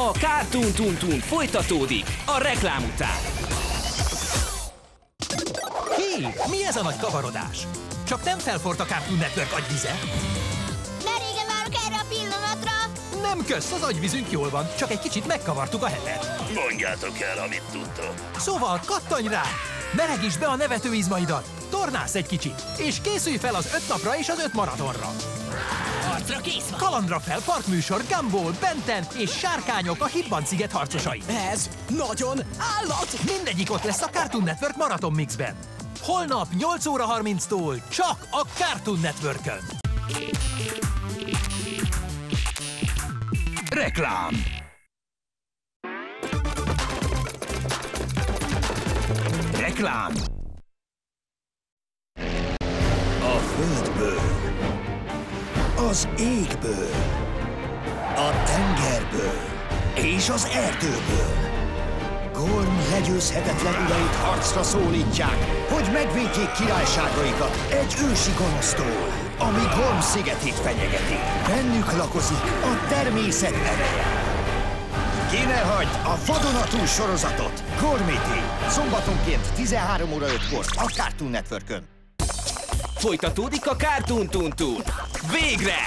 A Cartoon Tuntun folytatódik a reklám után. Hé, mi ez a nagy kavarodás? Csak nem felforrt a Cartoon Network agyvize? Már régen várok erre a pillanatra. Nem kösz, az agyvízünk jól van, csak egy kicsit megkavartuk a hetet. Mondjátok el, amit tudtok. Szóval kattanj rá! Melegítsd be a nevetőizmaidat, tornász egy kicsit, és készülj fel az 5 napra és az 5 maratonra. Arcra kész van! Kalandra fel, parkműsor, Gumball, Ben 10 és Sárkányok, a Hibban-sziget harcosai. Ez nagyon állat! Mindegyik ott lesz a Cartoon Network Marathon Mixben. Holnap 8 óra 30-tól csak a Cartoon Networkön. Reklám. Reklám. A földből, az égből, a tengerből és az erdőből Gorm legyőzhetetlen urait harcra szólítják, hogy megvédjék királyságaikat egy ősi gonosztól, ami Gorm szigetét fenyegeti. Bennük lakozik a természet ereje. Ki ne hagyd a vadonatúj sorozatot! Gormiti! Szombatonként 13 óra 5-kor a Cartoon Networkön. Folytatódik a Cartoon Tuntun. Végre!